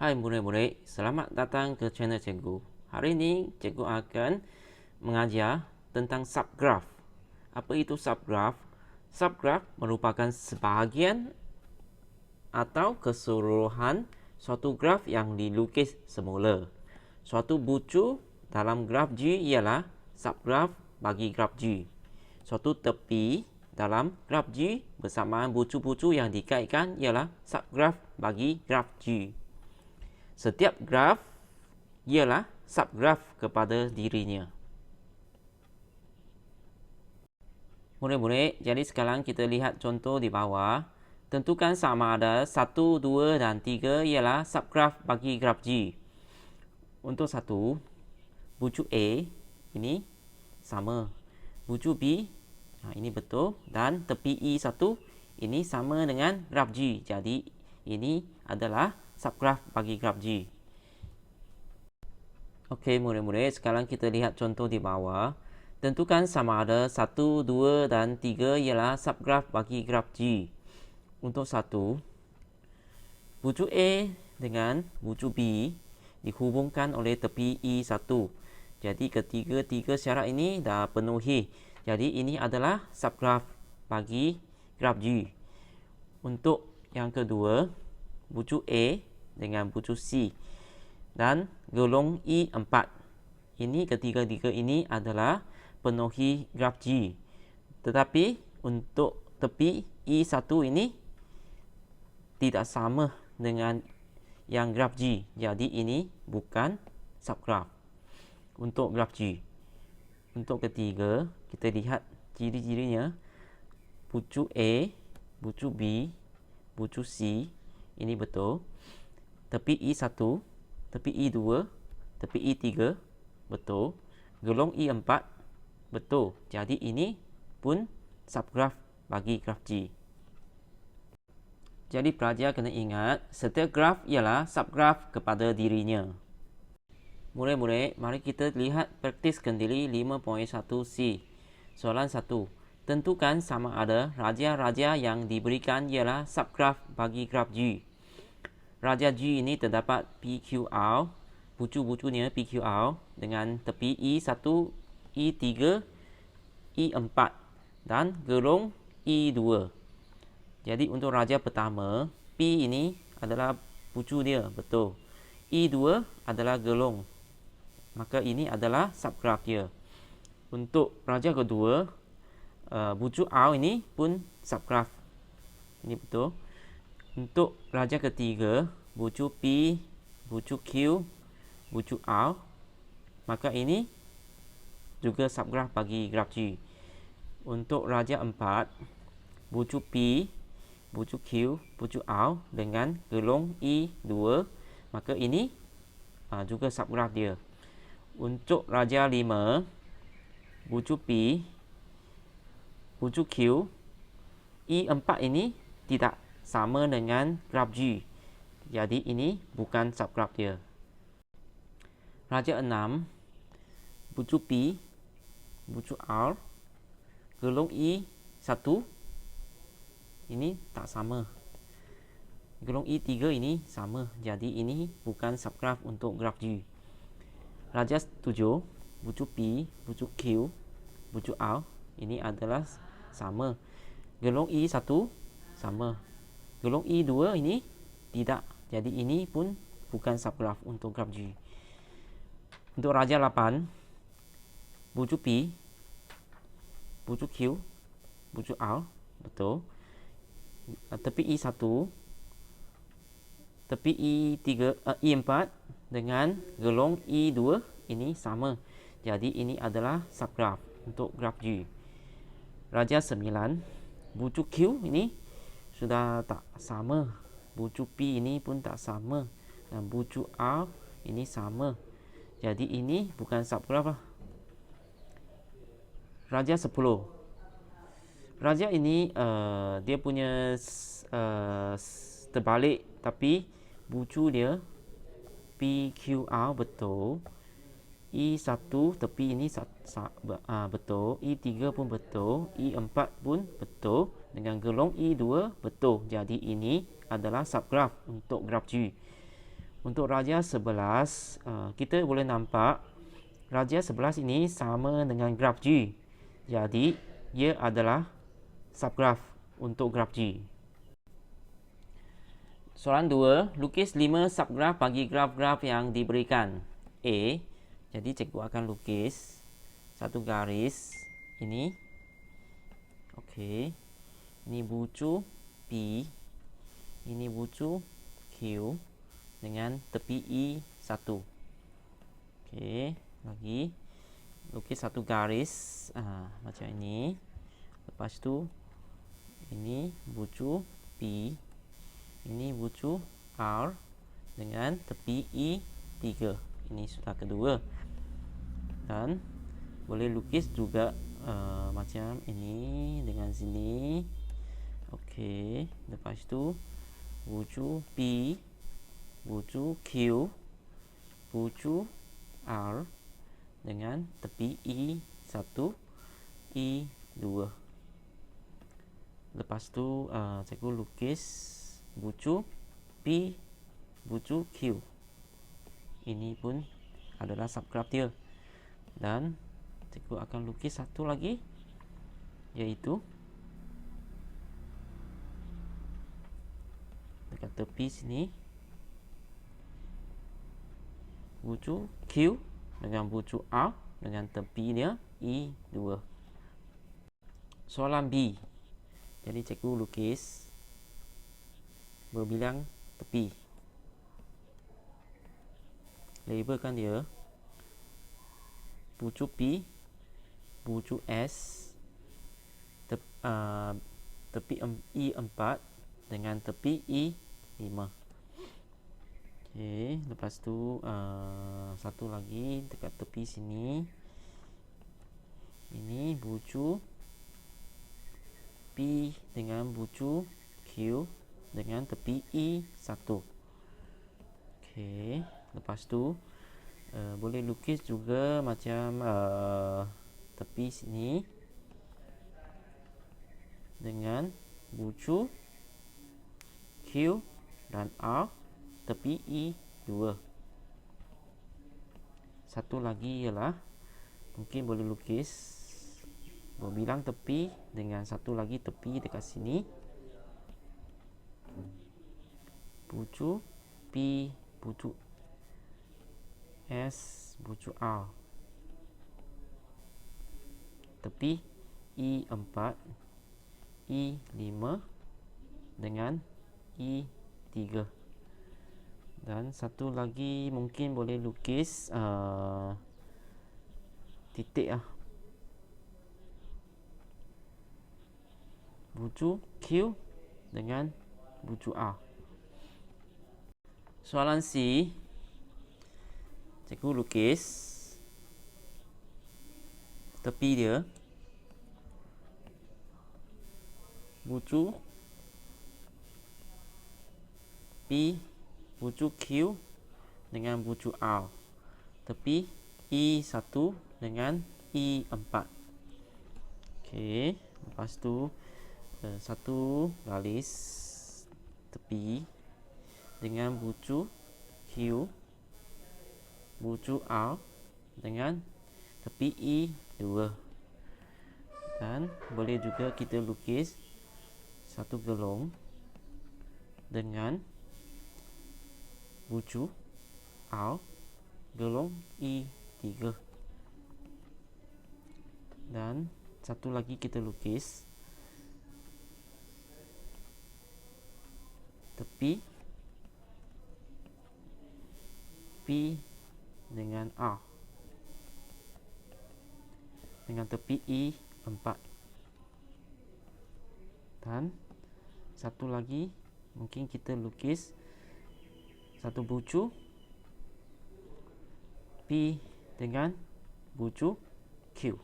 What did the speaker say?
Hai murid-murid, selamat datang ke channel cikgu. Hari ini cikgu akan mengajar tentang subgraph. Apa itu subgraph? Subgraph merupakan sebahagian atau keseluruhan suatu graf yang dilukis semula. Suatu bucu dalam graf G ialah subgraph bagi graf G. Suatu tepi dalam graf G bersamaan bucu-bucu yang dikaitkan ialah subgraph bagi graf G. Setiap graf ialah subgraph kepada dirinya. Murid-murid, jadi sekarang kita lihat contoh di bawah. Tentukan sama ada 1, 2 dan 3 ialah subgraph bagi graf G. Untuk 1, bucu A ini sama. Bucu B ini betul, dan tepi E1 ini sama dengan graf G. Jadi ini adalah subgraph bagi graf G. Okey murid-murid, sekarang kita lihat contoh di bawah. Tentukan sama ada 1, 2 dan 3 ialah subgraph bagi graf G. Untuk 1, bucu A dengan bucu B dihubungkan oleh tepi E1. Jadi ketiga-tiga syarat ini dah penuhi. Jadi ini adalah subgraph bagi graf G. Untuk yang kedua, bucu A dengan bucu C dan golong E4. Ini ketiga-tiga ini adalah penuhi graf G. Tetapi untuk tepi E1 ini tidak sama dengan yang graf G. Jadi ini bukan subgraph untuk graf G. Untuk ketiga, kita lihat ciri-cirinya. Bucu A, bucu B, bucu C ini betul. Tepi E1, tepi E2, tepi E3 betul. Golong E4 betul. Jadi ini pun subgraph bagi graf G. Jadi pelajar kena ingat, setiap graf ialah subgraph kepada dirinya. Murid-murid, mari kita lihat praktis kendali 5.1c. Soalan 1. Tentukan sama ada raja-raja yang diberikan ialah subgraph bagi graf G. Raja G ini terdapat PQR, bucu-bucunya PQR dengan tepi E1, E3, E4 dan golong E2. Jadi untuk raja pertama, P ini adalah bucu dia, betul. E2 adalah golong. Maka ini adalah subgraph dia. Untuk raja kedua, bucu R ini pun subgraph. Ini betul. Untuk raja ketiga, bucu P, bucu Q, bucu R, maka ini juga subgraph bagi graf G. Untuk raja empat, bucu P, bucu Q, bucu R dengan golong E2, maka ini juga subgraph dia. Untuk raja 5, bucu P, bucu Q, E4 ini tidak sama dengan graf G. Jadi ini bukan subgraph dia. Raja 6, bucu P, bucu R, golong E1 ini tak sama. Golong E3 ini sama. Jadi ini bukan subgraph untuk graf G. Raja 7, bucu P, bucu Q, bucu R ini adalah sama. Golong E1 sama. Golong E2 ini tidak. Jadi ini pun bukan subgraph untuk graf G. Untuk raja 8, bucu P, bucu Q, bucu R, betul. Tepi E1, tepi E4 dengan golong E2 ini sama. Jadi ini adalah subgraph untuk graf G. Raja 9, bucu Q ini sudah tak sama. Bucu P ini pun tak sama. Dan bucu R ini sama. Jadi ini bukan subgraph lah. Raja 10. Raja ini dia punya terbalik, tapi bucu dia PQR betul. E1 tepi ini betul. E3 pun betul. E4 pun betul. Dengan golong E2 betul. Jadi ini adalah subgraph untuk graf G. Untuk rajah 11, kita boleh nampak rajah 11 ini sama dengan graf G. Jadi, ia adalah subgraf untuk graf G. Soalan 2, lukis 5 subgraf bagi graf-graf yang diberikan. A, jadi cikgu akan lukis satu garis ini. Okey. Ini bucu P, ini bucu Q dengan tepi E1. Okey, lagi lukis satu garis macam ini. Lepas tu ini bucu P, ini bucu R dengan tepi E3. Ini sudah kedua. Dan boleh lukis juga macam ini dengan sini. Okey, lepas tu bucu P, bucu Q, bucu R dengan tepi E1, E2. Lepas tu cikgu lukis bucu P, bucu Q. Ini pun adalah subgraf dia. Dan cikgu akan lukis satu lagi, iaitu dekat tepi sini bucu Q dengan bucu R dengan tepi dia E2. Soalan B. Jadi cikgu lukis berbilang tepi. Labelkan dia bucu P, bucu S, tepi E4 dengan tepi E5. Okey, lepas tu satu lagi dekat tepi sini. Ini bucu P dengan bucu Q dengan tepi E1. Okey, lepas tu boleh lukis juga macam tepi sini dengan bucu Q dan R tepi E2. Satu lagi ialah mungkin boleh lukis berbilang tepi dengan satu lagi tepi dekat sini. Bucu P, bucu S, bucu R. Tepi E4, E5 dengan E3. Dan satu lagi mungkin boleh lukis titik bucu Q dengan bucu R. Soalan C, cikgu lukis tepi dia bucu P, bucu Q dengan bucu R. Tepi E1 dengan E4. Okey, lepas tu satu garis tepi dengan bucu Q, bucu R dengan tepi E2. Dan boleh juga kita lukis satu gelong dengan bucu R, gelong E3. Dan satu lagi kita lukis tepi P dengan R dengan tepi E4. Dan satu lagi mungkin kita lukis satu bucu P dengan bucu Q.